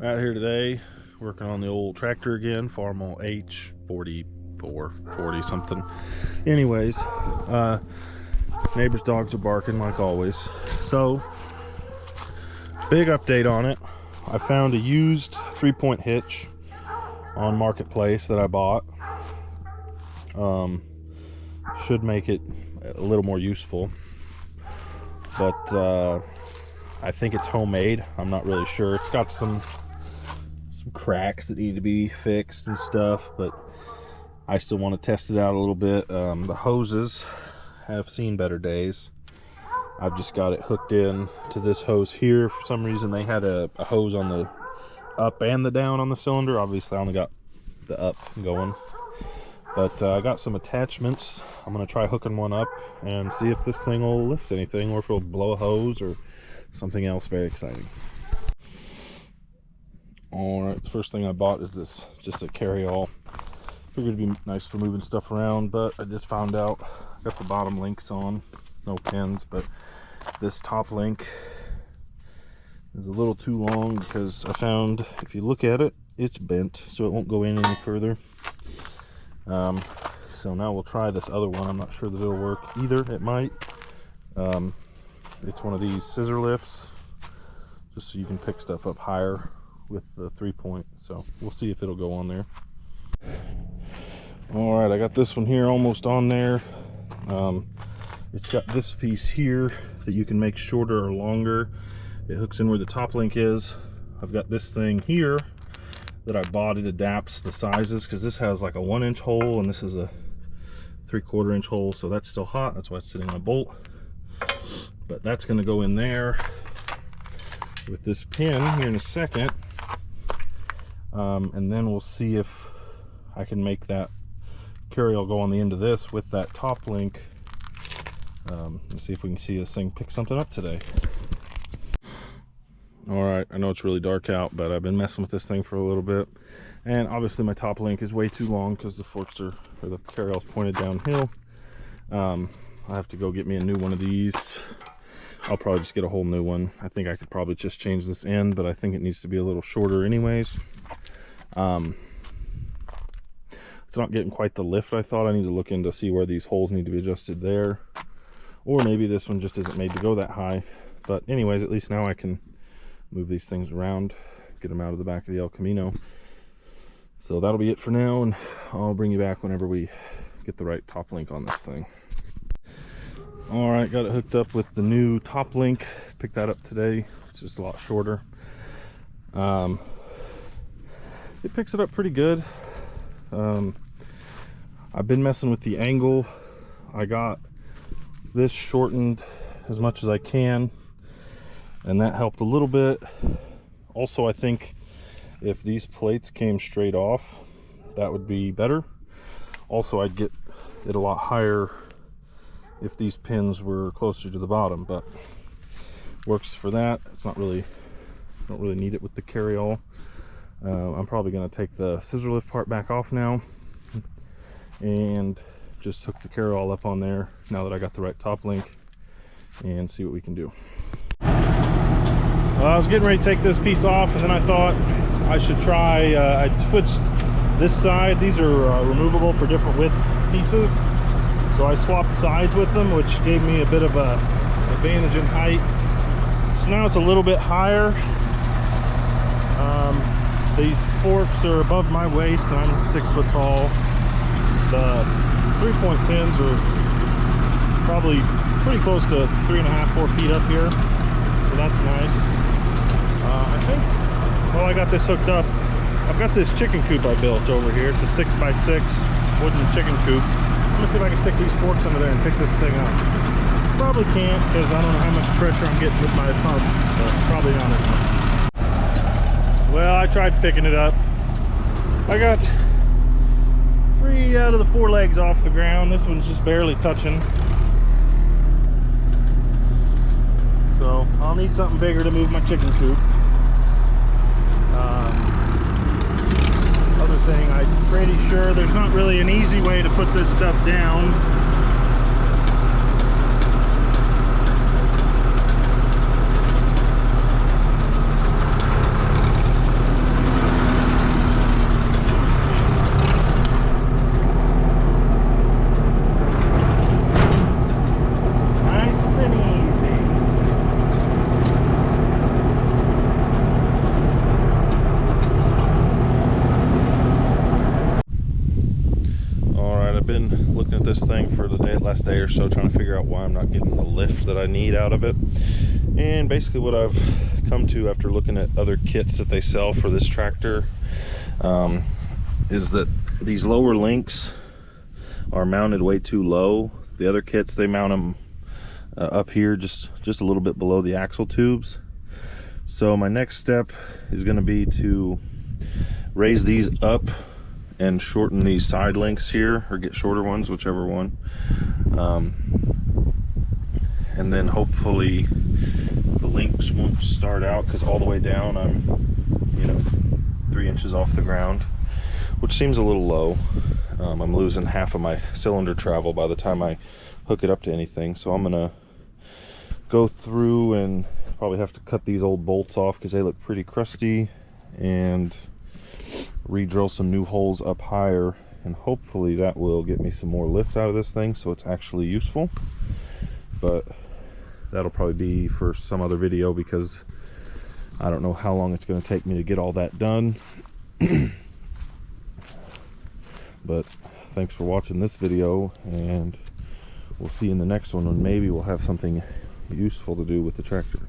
Out here today, working on the old tractor again, Farmall H4440 something. Anyways, neighbor's dogs are barking like always. So, big update on it. I found a used 3-point hitch on Marketplace that I bought. Should make it a little more useful, but I think it's homemade. I'm not really sure. It's got some cracks that need to be fixed and stuff, but I still want to test it out a little bit. The hoses have seen better days. I've just got it hooked in to this hose here. For some reason they had a hose on the up and the down on the cylinder. Obviously I only got the up going, but I got some attachments. I'm gonna try hooking one up and see if this thing will lift anything, or if it'll blow a hose or something else very exciting. All right, the first thing I bought is this, just a carry-all. Figured it'd be nice for moving stuff around, but I just found out, got the bottom links on, no pins, but this top link is a little too long because I found, if you look at it, it's bent, so it won't go in any further. So now we'll try this other one. I'm not sure that it'll work either. It might. It's one of these scissor lifts, just so you can pick stuff up higher with the 3-point. So we'll see if it'll go on there. All right, I got this one here almost on there. It's got this piece here that you can make shorter or longer. It hooks in where the top link is. I've got this thing here that I bought. It adapts the sizes because this has like a 1-inch hole and this is a 3/4 inch hole, so that's still hot. That's why it's sitting on a bolt. But that's going to go in there with this pin here in a second, and then we'll see if I can make that carry-all go on the end of this with that top link. Let's see if we can see this thing pick something up today. All right, I know it's really dark out, but I've been messing with this thing for a little bit, and obviously my top link is way too long because the forks are, or the carry-all's pointed downhill. I have to go get me a new one of these. I'll probably just get a whole new one. I think I could probably just change this end, but I think it needs to be a little shorter anyways. It's not getting quite the lift I thought. I need to look into see where these holes need to be adjusted there, or maybe this one just isn't made to go that high. But anyways, at least now I can move these things around, get them out of the back of the El Camino. So that'll be it for now, and I'll bring you back whenever we get the right top link on this thing. All right, got it hooked up with the new top link. Picked that up today. It's just a lot shorter. It picks it up pretty good. I've been messing with the angle. I got this shortened as much as I can, and that helped a little bit. Also, I think if these plates came straight off, that would be better. Also, I'd get it a lot higher if these pins were closer to the bottom, but works for that. It's not really, don't really need it with the carry-all. I'm probably going to take the scissor lift part back off now and just hook the carry-all up on there now that I got the right top link, and see what we can do. I was getting ready to take this piece off, and then I thought I should try, I switched this side. These are removable for different width pieces, so I swapped sides with them, which gave me a bit of a advantage in height. So now it's a little bit higher. These forks are above my waist, and I'm 6 foot tall. The 3-point pins are probably pretty close to 3.5, 4 feet up here, so that's nice. I think while I got this hooked up, I've got this chicken coop I built over here. It's a 6x6 wooden chicken coop. I'm gonna see if I can stick these forks under there and pick this thing up. Probably can't, because I don't know how much pressure I'm getting with my pump, but probably not enough. Well, I tried picking it up. I got 3 out of the 4 legs off the ground. This one's just barely touching. So I'll need something bigger to move my chicken coop. Other thing, I'm pretty sure there's not really an easy way to put this stuff down. thing for the last day or so, trying to figure out why I'm not getting the lift that I need out of it. And basically what I've come to after looking at other kits that they sell for this tractor is that these lower links are mounted way too low. The other kits, they mount them up here just a little bit below the axle tubes. So my next step is going to be to raise these up and shorten these side links here, or get shorter ones, whichever one, and then hopefully the links won't start out, because all the way down I'm, you know, 3 inches off the ground, which seems a little low. I'm losing half of my cylinder travel by the time I hook it up to anything. So I'm gonna go through and probably have to cut these old bolts off because they look pretty crusty, and re-drill some new holes up higher, and hopefully that will get me some more lift out of this thing so it's actually useful. But that'll probably be for some other video, because I don't know how long it's going to take me to get all that done. But thanks for watching this video, and we'll see you in the next one when maybe we'll have something useful to do with the tractor.